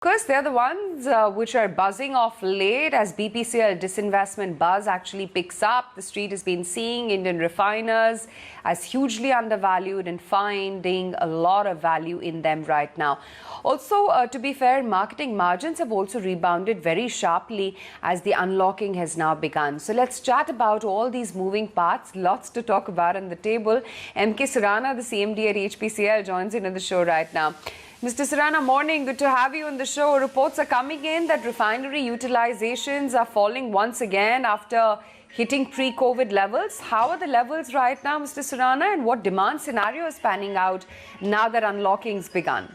Because they're the ones which are buzzing off late as BPCL disinvestment buzz actually picks up. The street has been seeing Indian refiners as hugely undervalued and finding a lot of value in them right now. Also, to be fair, marketing margins have also rebounded very sharply as the unlocking has now begun. So let's chat about all these moving parts. Lots to talk about on the table. MK Surana, the CMD at HPCL, joins in on the show right now. Mr. Surana, morning. Good to have you on the show. Reports are coming in that refinery utilizations are falling once again after hitting pre-COVID levels. How are the levels right now, Mr. Surana, and what demand scenario is panning out now that unlocking's begun?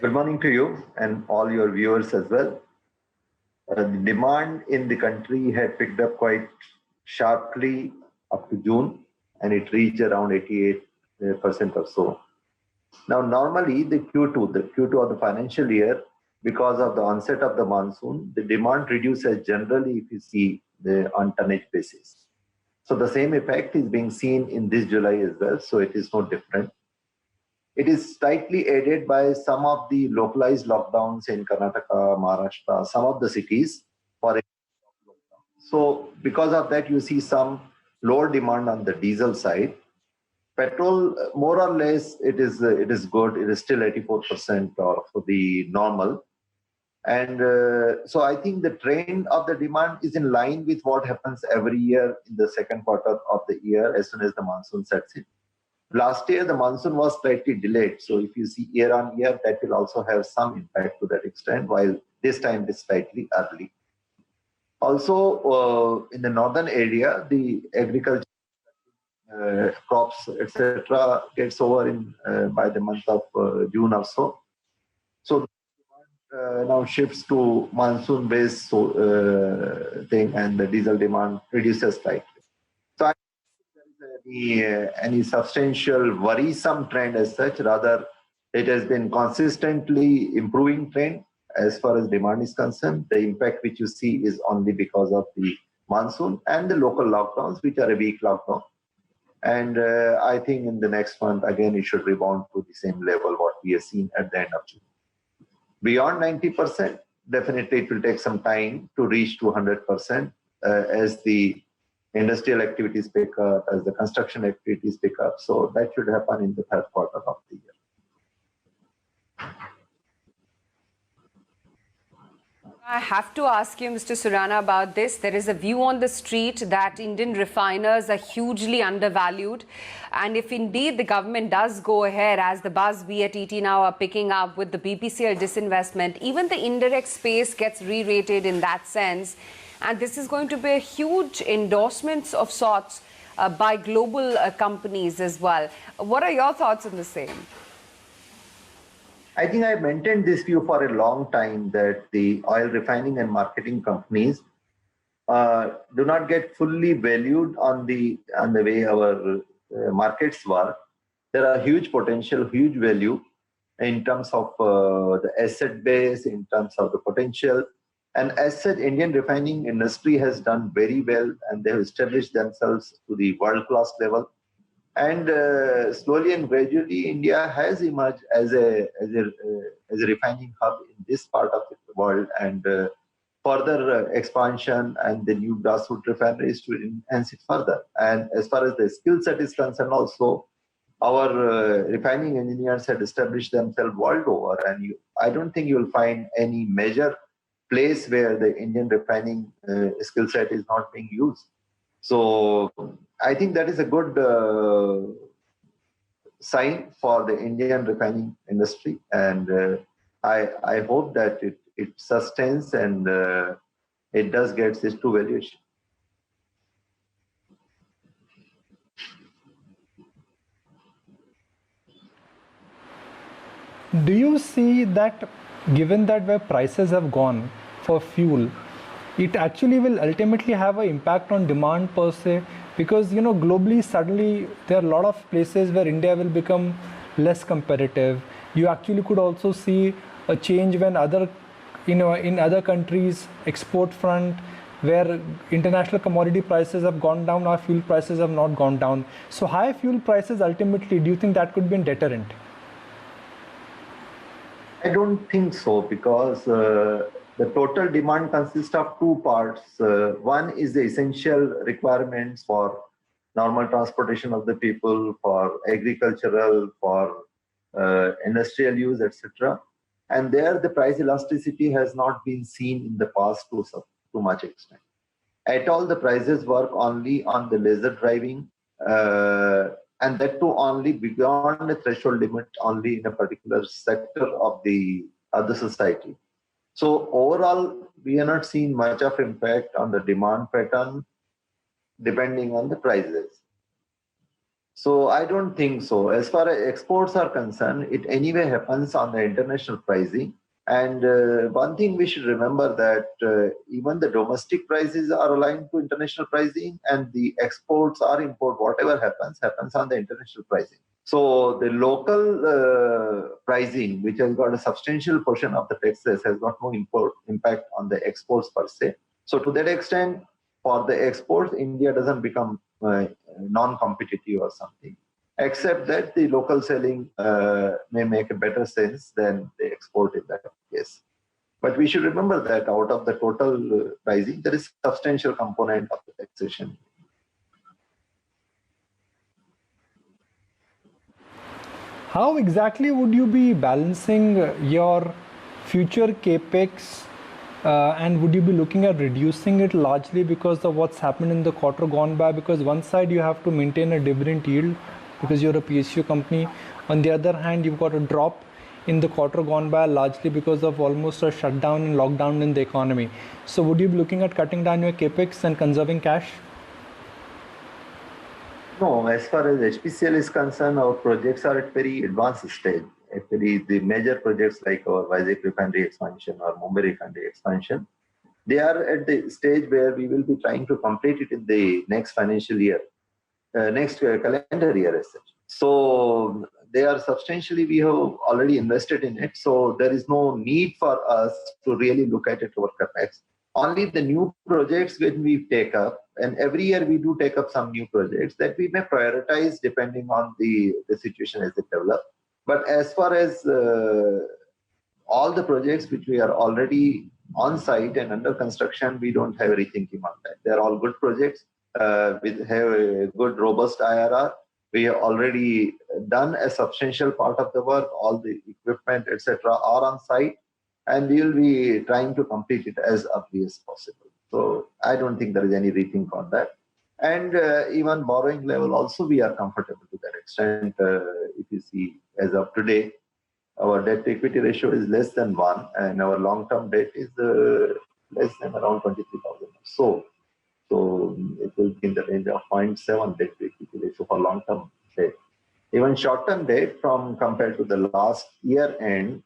Good morning to you and all your viewers as well. The demand in the country had picked up quite sharply up to June, and it reached around 88% or so. Now, normally the Q2 of the financial year, because of the onset of the monsoon, the demand reduces generally if you see the on tonnage basis. So the same effect is being seen in this July as well, so it is no different. It is slightly aided by some of the localized lockdowns in Karnataka, Maharashtra, some of the cities. So because of that, you see some lower demand on the diesel side. Petrol, more or less, it is good. It is still 84% of the normal. And so I think the trend of the demand is in line with what happens every year in the second quarter of the year as soon as the monsoon sets in. Last year, the monsoon was slightly delayed. So if you see year on year, that will also have some impact to that extent, while this time it is slightly early. Also, in the northern area, the agriculture crops, etc., gets over in by the month of June or so. So now shifts to monsoon-based thing, and the diesel demand reduces slightly. So I don't think there is any substantial worrisome trend as such. Rather, it has been consistently improving trend as far as demand is concerned. The impact which you see is only because of the monsoon and the local lockdowns, which are a weak lockdown. And I think in the next month, again, it should rebound to the same level what we have seen at the end of June. Beyond 90%, definitely it will take some time to reach to 100% as the industrial activities pick up, as the construction activities pick up. So that should happen in the third quarter of the year. I have to ask you, Mr. Surana, about this. There is a view on the street that Indian refiners are hugely undervalued. And if indeed the government does go ahead, as the buzz we at ET now are picking up with the BPCL disinvestment, even the indirect space gets re-rated in that sense. And this is going to be a huge endorsement of sorts by global companies as well. What are your thoughts on the same? I think I maintained this view for a long time that the oil refining and marketing companies do not get fully valued on the way our markets work. There are huge potential, huge value in terms of the asset base, in terms of the potential. And as such, Indian refining industry has done very well, and they have established themselves to the world-class level. And slowly and gradually, India has emerged as a refining hub in this part of the world, and further expansion and the new grassroots refineries to enhance it further. And as far as the skill set is concerned, also our refining engineers had established themselves world over, and I don't think you will find any major place where the Indian refining skill set is not being used. So I think that is a good sign for the Indian refining industry, and I hope that it sustains and it does get this to valuation. Do you see that, given that where prices have gone for fuel, it actually will ultimately have an impact on demand per se? Because, you know, globally, suddenly there are a lot of places where India will become less competitive. You actually could also see a change when other, in other countries, export front, where international commodity prices have gone down, our fuel prices have not gone down. So high fuel prices ultimately, do you think that could be a deterrent? I don't think so, because the total demand consists of two parts. One is the essential requirements for normal transportation of the people, for agricultural, for industrial use, etc. And there, the price elasticity has not been seen in the past to much extent. At all, the prices work only on the leisure driving, and that too only beyond a threshold limit, only in a particular sector of the society. So overall, we are not seeing much of impact on the demand pattern depending on the prices. So I don't think so. As far as exports are concerned, it anyway happens on the international pricing. And one thing we should remember that even the domestic prices are aligned to international pricing, and the exports or import, whatever happens on the international pricing. So the local pricing, which has got a substantial portion of the taxes, has got no impact on the exports per se. So to that extent, for the exports, India doesn't become non-competitive or something, except that the local selling may make a better sense than the export in that case. But we should remember that out of the total pricing, there is a substantial component of the taxation. How exactly would you be balancing your future capex, and would you be looking at reducing it largely because of what's happened in the quarter gone by? Because one side you have to maintain a dividend yield because you're a PSU company. On the other hand, you've got a drop in the quarter gone by largely because of almost a shutdown and lockdown in the economy. So would you be looking at cutting down your capex and conserving cash? No, as far as HPCL is concerned, our projects are at very advanced stage. Actually, the major projects like our Vizag refinery expansion or Mumbai refinery expansion, they are at the stage where we will be trying to complete it in the next financial year, next calendar year as such. So they are substantially, we have already invested in it. So there is no need for us to really look at it over capex. Only the new projects when we take up, and every year we do take up some new projects that we may prioritize depending on the situation as it develops. But as far as all the projects which we are already on site and under construction, we don't have any thinking on that. They're all good projects with have a good robust IRR. We have already done a substantial part of the work. All the equipment, etc., are on site, and we will be trying to complete it as early as possible. So I don't think there is any rethink on that. And even borrowing level also, we are comfortable to that extent. If you see, as of today, our debt to equity ratio is less than 1, and our long-term debt is less than around 23,000 or so. So it will be in the range of 0.7 debt to equity ratio for long-term debt. Even short-term debt, from compared to the last year end,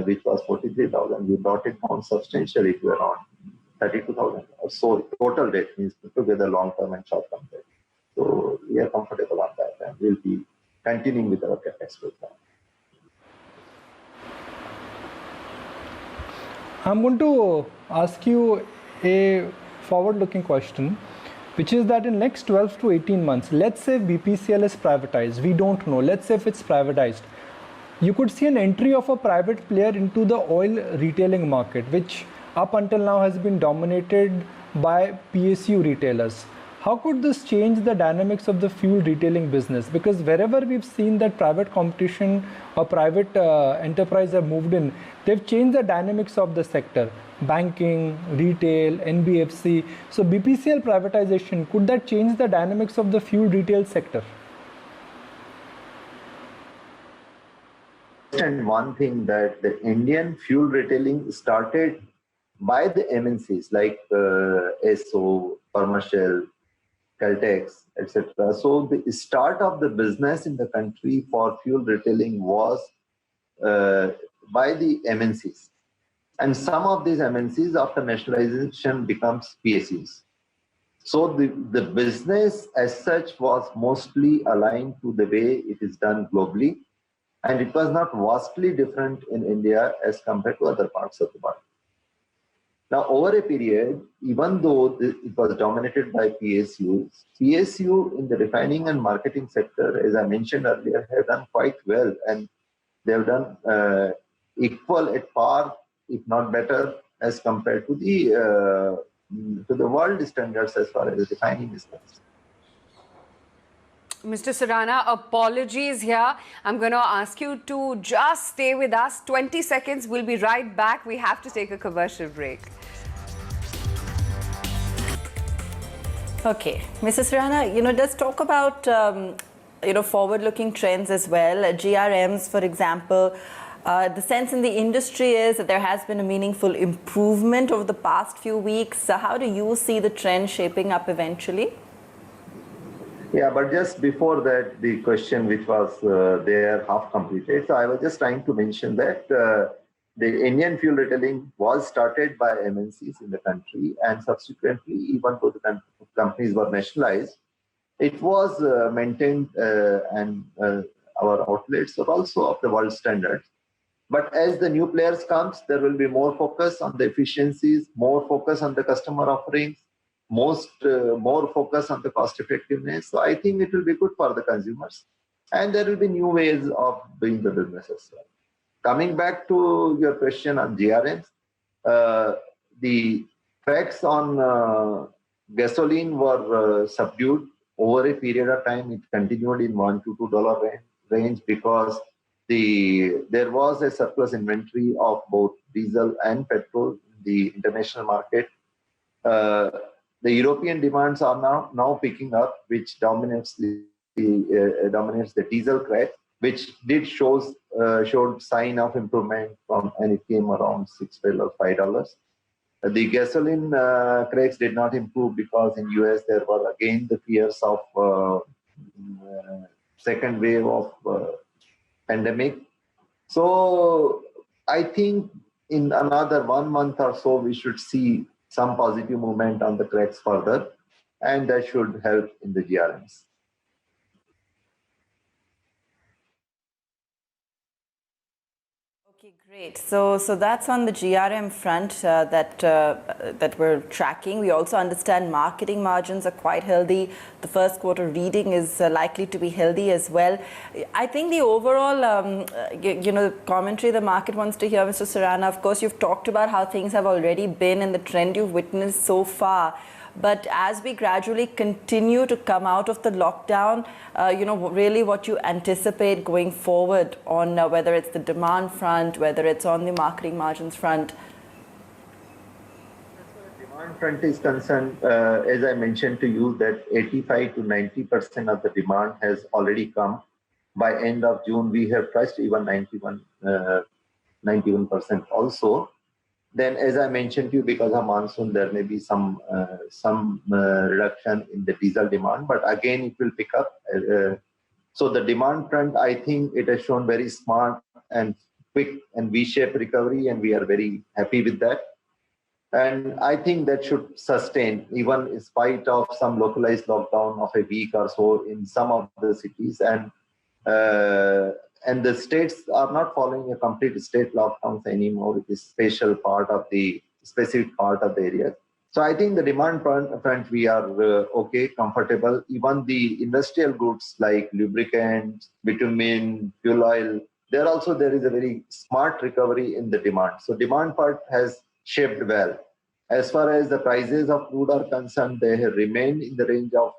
which was 43,000, we brought it down substantially to around 32,000 or so. Total debt means put together long-term and short-term debt. So we are comfortable on that, and we'll be continuing with our capex program. I'm going to ask you a forward-looking question, which is that in next 12 to 18 months, let's say BPCL is privatized. We don't know. Let's say if it's privatized, you could see an entry of a private player into the oil retailing market, which up until now has been dominated by PSU retailers. How could this change the dynamics of the fuel retailing business? Because wherever we've seen that private competition or private enterprise have moved in, they've changed the dynamics of the sector. Banking, retail, NBFC. So BPCL privatization, could that change the dynamics of the fuel retail sector? And one thing, that the Indian fuel retailing started by the MNCs like ESSO, Commercial, Caltex, etc. So the start of the business in the country for fuel retailing was by the MNCs. And some of these MNCs after nationalization becomes PSUs. So the business as such was mostly aligned to the way it is done globally. And it was not vastly different in India as compared to other parts of the world. Now, over a period, even though it was dominated by PSUs, PSU in the refining and marketing sector, as I mentioned earlier, have done quite well, and they have done equal at par, if not better, as compared to the world standards as far as refining is concerned. Mr. Surana, apologies here. I'm going to ask you to just stay with us. 20 seconds. We'll be right back. We have to take a commercial break. Okay, Mrs. Surana, let's talk about forward-looking trends as well. GRMs, for example, the sense in the industry is that there has been a meaningful improvement over the past few weeks. How do you see the trend shaping up eventually? Yeah, but just before that, the question which was there half completed. So I was just trying to mention that the Indian fuel retailing was started by MNCs in the country, and subsequently, even though the companies were nationalized, it was maintained and our outlets are also of the world standards. But as the new players comes, there will be more focus on the efficiencies, more focus on the customer offerings, more focus on the cost effectiveness. So I think it will be good for the consumers, and there will be new ways of doing the business as well. Coming back to your question on GRMs, the cracks on gasoline were subdued over a period of time. It continued in $1 to $2 range because there was a surplus inventory of both diesel and petrol in the international market. The European demands are now picking up, which dominates the diesel crack, which did showed sign of improvement and it came around $6 or $5. The gasoline cracks did not improve because in US there were again the fears of second wave of pandemic. So I think in another 1 month or so we should see some positive movement on the cracks further, and that should help in the GRMs. Okay, great. So that's on the GRM front that we're tracking. We also understand marketing margins are quite healthy. The first quarter reading is likely to be healthy as well. I think the overall, commentary the market wants to hear, Mr. Surana, of course, you've talked about how things have already been and the trend you've witnessed so far. But as we gradually continue to come out of the lockdown, really what you anticipate going forward on whether it's the demand front, whether it's on the marketing margins front? As far as demand front is concerned, as I mentioned to you, that 85 to 90% of the demand has already come. By end of June, we have touched even 91% also. Then, as I mentioned to you, because of monsoon, there may be some reduction in the diesel demand, but again, it will pick up. So the demand front, I think it has shown very smart and quick and V-shaped recovery, and we are very happy with that. And I think that should sustain, even in spite of some localized lockdown of a week or so in some of the cities. And the states are not following a complete state lockdowns anymore. It is specific part of the area. So I think the demand front we are okay, comfortable. Even the industrial goods like lubricants, bitumen, fuel oil, there is a very smart recovery in the demand. So demand part has shaped well. As far as the prices of crude are concerned, they have remained in the range of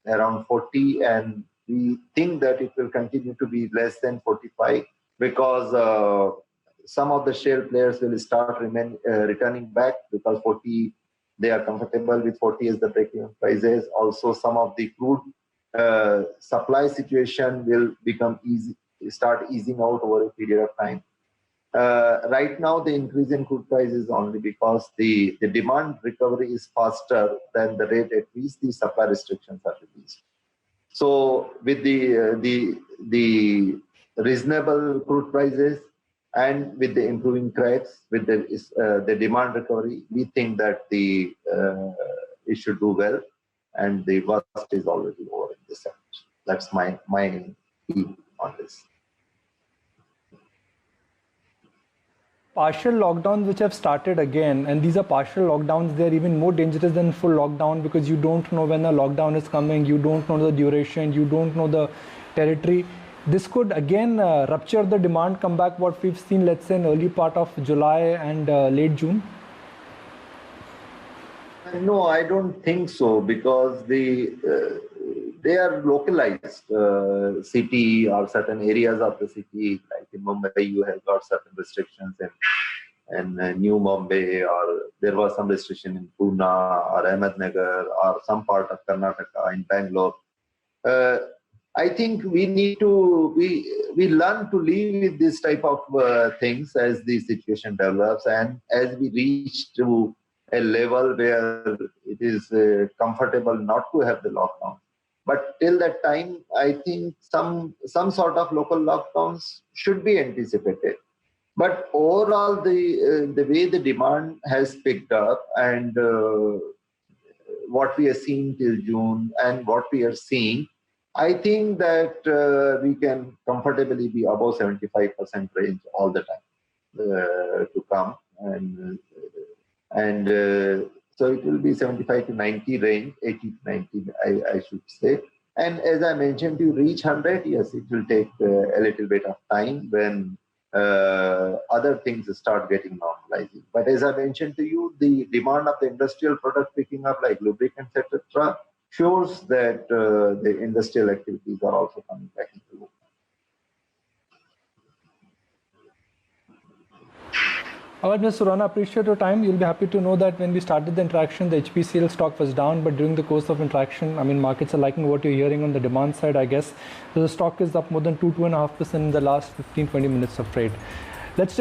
around 40, and we think that it will continue to be less than 45 because some of the shale players will start returning back because 40, they are comfortable with 40 as the break-even prices. Also, some of the crude supply situation will start easing out over a period of time. Right now, the increase in crude price is only because the demand recovery is faster than the rate at which the supply restrictions are released. So with the reasonable crude prices and with the improving cracks, with the demand recovery, we think that it should do well, and the worst is already over in this sector. That's my view on this. Partial lockdowns which have started again, and these are partial lockdowns, they're even more dangerous than full lockdown because you don't know when the lockdown is coming, you don't know the duration, you don't know the territory. this could again rupture the demand comeback what we've seen, let's say, in early part of July and late June? No, I don't think so, because they are localized city or certain areas of the city. Like in Mumbai, you have got certain restrictions, and New Mumbai, or there was some restriction in Pune or Ahmednagar or some part of Karnataka, in Bangalore. I think we need to we learn to live with this type of things as the situation develops, and as we reach to a level where it is comfortable not to have the lockdown. But till that time, I think some sort of local lockdowns should be anticipated. But overall, the way the demand has picked up, and what we are seeing till June and what we are seeing, I think that we can comfortably be above 75% range all the time to come, and so it will be 75 to 90 range, 80 to 90, I should say. And as I mentioned, to reach 100, yes, it will take a little bit of time when other things start getting normalizing. But as I mentioned to you, the demand of the industrial product picking up, like lubricants, etc., shows that the industrial activities are also coming back into loop. All right, Mr. Surana, appreciate your time. You'll be happy to know that when we started the interaction, the HPCL stock was down, but during the course of interaction, I mean, markets are liking what you're hearing on the demand side, I guess. So the stock is up more than 2.5% in the last 15-20 minutes of trade. Let's take